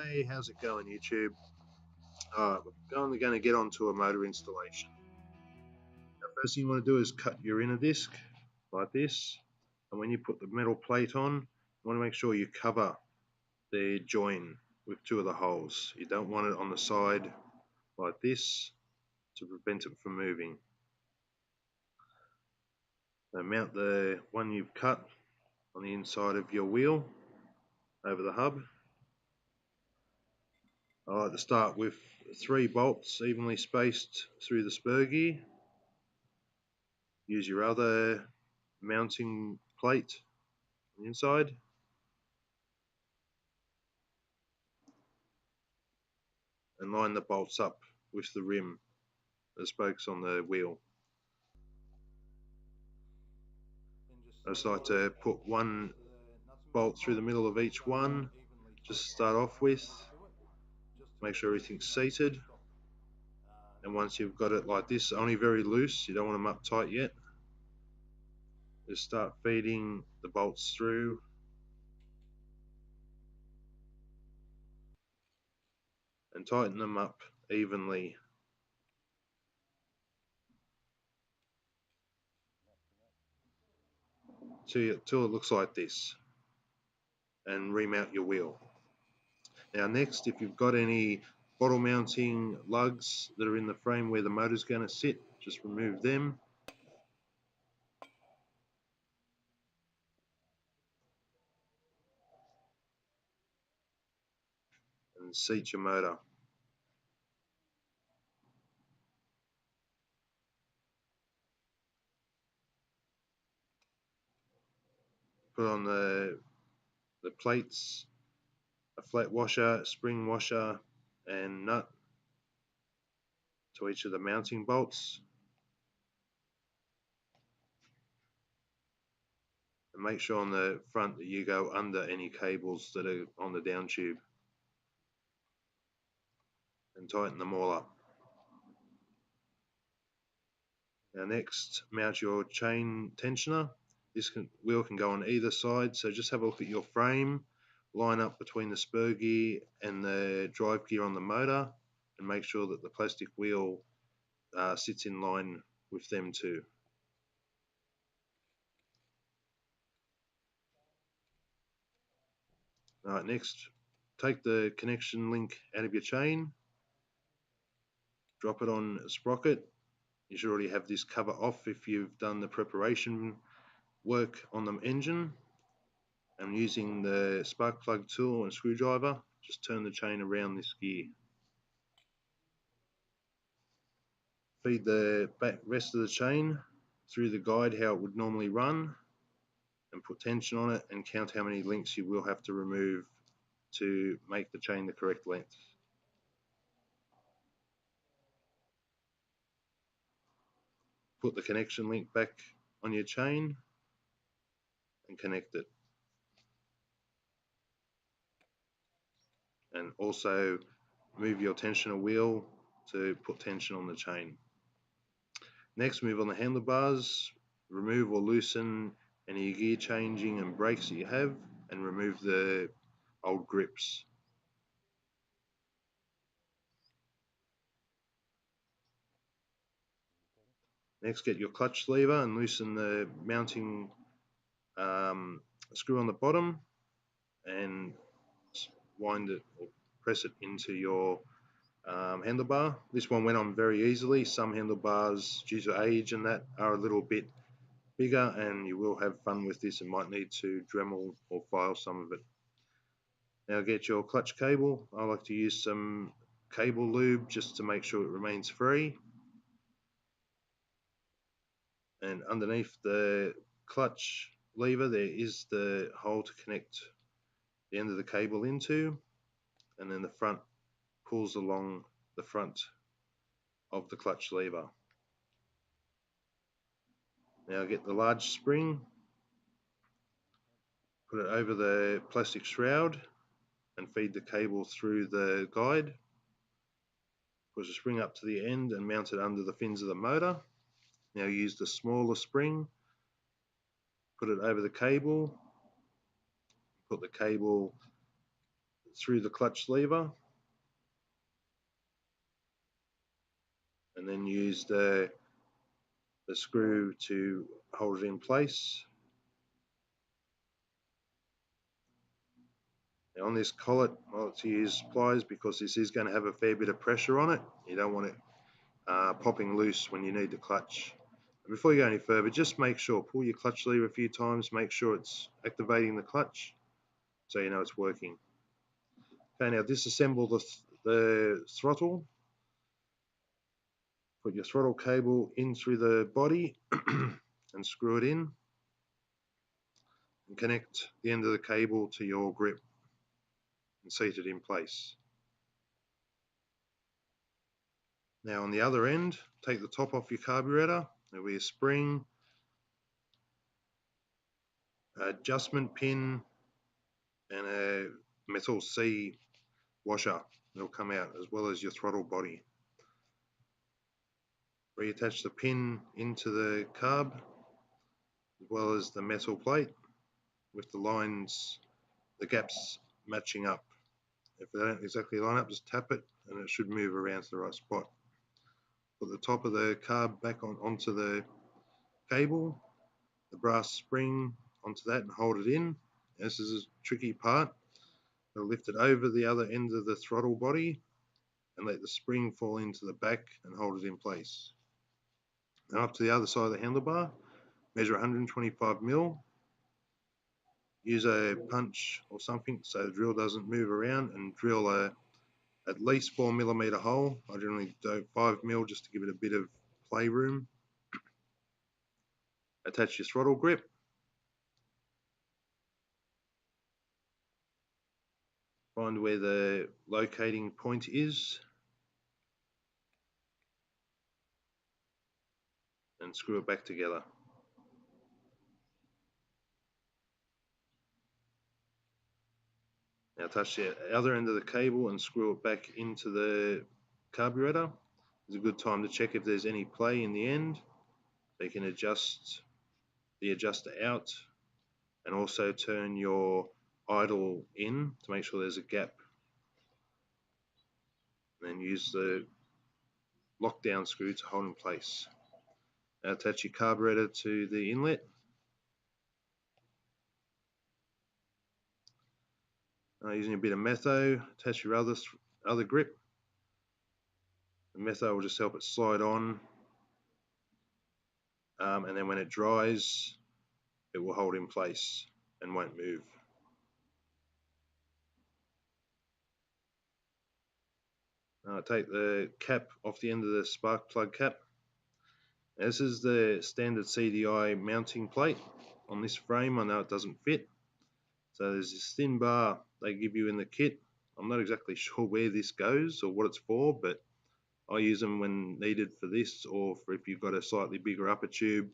Hey, how's it going, YouTube? We're only going to get onto a motor installation. Now, first thing you want to do is cut your inner disc like this, and when you put the metal plate on, you want to make sure you cover the join with two of the holes. You don't want it on the side like this to prevent it from moving. Now mount the one you've cut on the inside of your wheel over the hub. I like to start with 3 bolts evenly spaced through the spur gear. Use your other mounting plate on the inside and line the bolts up with the rim, the spokes on the wheel. I just like to put 1 bolt through the middle of each one, just to start off with, make sure everything's seated. And once you've got it like this, only very loose, you don't want them up tight yet, just start feeding the bolts through. And tighten them up evenly till it looks like this, and remount your wheel. Now next, if you've got any bottle mounting lugs that are in the frame where the motor's going to sit, just remove them. And seat your motor. Put on the plates, a flat washer, spring washer, and nut to each of the mounting bolts. And make sure on the front that you go under any cables that are on the down tube. And tighten them all up. Now next, mount your chain tensioner. This wheel can go on either side, so just have a look at your frame, line up between the spur gear and the drive gear on the motor, and make sure that the plastic wheel sits in line with them too. Alright, next, take the connection link out of your chain, drop it on a sprocket. You should already have this cover off if you've done the preparation work on the engine. And using the spark plug tool and screwdriver, just turn the chain around this gear. Feed the rest of the chain through the guide how it would normally run, and put tension on it and count how many links you will have to remove to make the chain the correct length. Put the connection link back on your chain and connect it. And also move your tensioner wheel to put tension on the chain. Next, move on the handlebars, remove or loosen any gear changing and brakes that you have, and remove the old grips. Next, get your clutch lever and loosen the mounting screw on the bottom, and wind it or press it into your handlebar. This one went on very easily. Some handlebars, due to age and that, are a little bit bigger, and you will have fun with this and might need to Dremel or file some of it. Now get your clutch cable. I like to use some cable lube just to make sure it remains free. And underneath the clutch lever there is the hole to connect the end of the cable into, and then the front pulls along the front of the clutch lever. Now get the large spring, put it over the plastic shroud and feed the cable through the guide. Push the spring up to the end and mount it under the fins of the motor. Now use the smaller spring, put it over the cable, put the cable through the clutch lever, and then use the screw to hold it in place. Now on this collet, I like to use pliers because this is going to have a fair bit of pressure on it. You don't want it popping loose when you need the clutch. And before you go any further, just make sure, pull your clutch lever a few times, make sure it's activating the clutch so you know it's working. Okay, now disassemble the throttle. Put your throttle cable in through the body and screw it in. And connect the end of the cable to your grip and seat it in place. Now on the other end, take the top off your carburetor. There'll be a spring, adjustment pin, and a metal C washer. They'll come out, as well as your throttle body. Reattach the pin into the carb, as well as the metal plate, with the lines, the gaps matching up. If they don't exactly line up, just tap it and it should move around to the right spot. Put the top of the carb back onto the cable, the brass spring onto that, and hold it in. This is a tricky part. I'll lift it over the other end of the throttle body and let the spring fall into the back and hold it in place. Now up to the other side of the handlebar, measure 125mm. Use a punch or something so the drill doesn't move around, and drill at least 4mm hole. I generally do 5mm just to give it a bit of playroom. Attach your throttle grip. Find where the locating point is and screw it back together. Now touch the other end of the cable and screw it back into the carburetor. It's a good time to check if there's any play in the end. So you can adjust the adjuster out and also turn your idle in to make sure there's a gap. And then use the lockdown screw to hold in place. Now attach your carburetor to the inlet. Using a bit of metho, attach your other grip. The metho will just help it slide on, and then when it dries, it will hold in place and won't move. Take the cap off the end of the spark plug cap. Now, this is the standard CDI mounting plate on this frame. I know it doesn't fit. So there's this thin bar they give you in the kit. I'm not exactly sure where this goes or what it's for, but I use them when needed for this, or for if you've got a slightly bigger upper tube,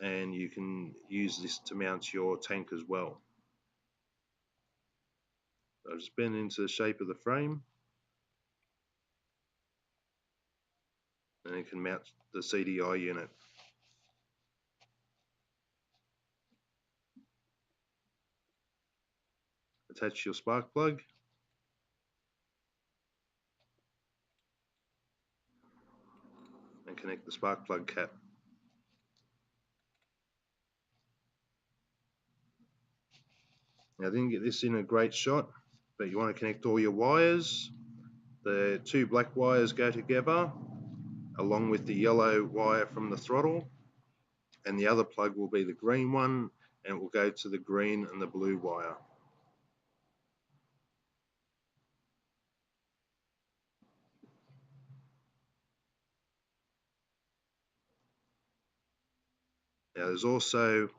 and you can use this to mount your tank as well. So I'll just bend into the shape of the frame, and you can mount the CDI unit. Attach your spark plug. And connect the spark plug cap. Now I didn't get this in a great shot, but you want to connect all your wires. The two black wires go together along with the yellow wire from the throttle, and the other plug will be the green one, and it will go to the green and the blue wire. Now there's also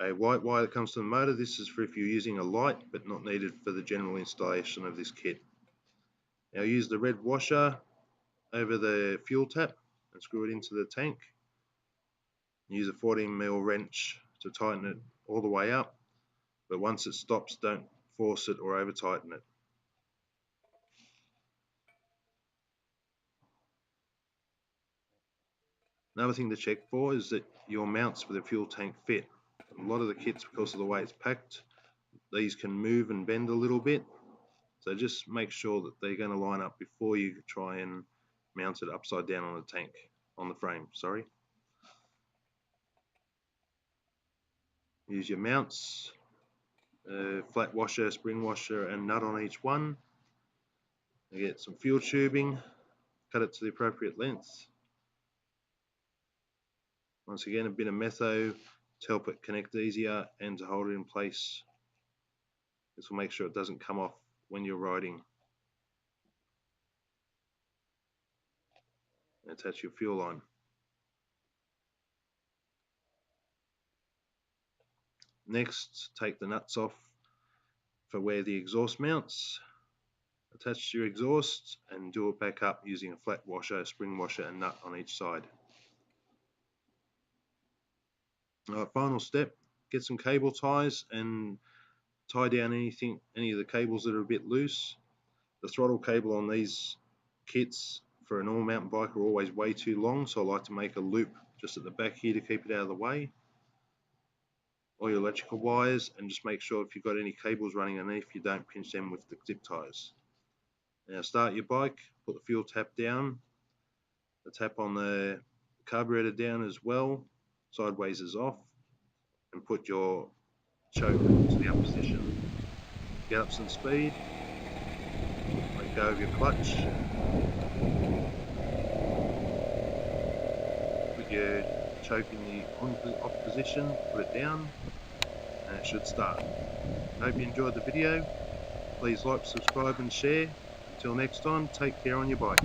a white wire that comes to the motor. This is for if you're using a light, but not needed for the general installation of this kit. Now use the red washer over the fuel tap and screw it into the tank. Use a 14mm wrench to tighten it all the way up, but once it stops, don't force it or over tighten it. Another thing to check for is that your mounts for the fuel tank fit. A lot of the kits, because of the way it's packed, these can move and bend a little bit. So just make sure that they're going to line up before you try and mount it upside down on the tank, on the frame, sorry. Use your mounts, flat washer, spring washer and nut on each one. You get some fuel tubing, cut it to the appropriate length. Once again, a bit of metho to help it connect easier and to hold it in place. This will make sure it doesn't come off when you're riding. Attach your fuel line. Next, take the nuts off for where the exhaust mounts. Attach to your exhaust and do it back up using a flat washer, spring washer and nut on each side. Final step, get some cable ties and tie down any of the cables that are a bit loose. The throttle cable on these kits for a normal mountain bike are always way too long, so I like to make a loop just at the back here to keep it out of the way. All your electrical wires, and just make sure if you've got any cables running underneath, you don't pinch them with the zip ties. Now start your bike, put the fuel tap down, the tap on the carburetor down as well, sideways is off, and put your choke to the up position. Get up some speed, let go of your clutch, put your choke in the off position, put it down, and it should start. I hope you enjoyed the video. Please like, subscribe and share. Until next time, take care on your bike.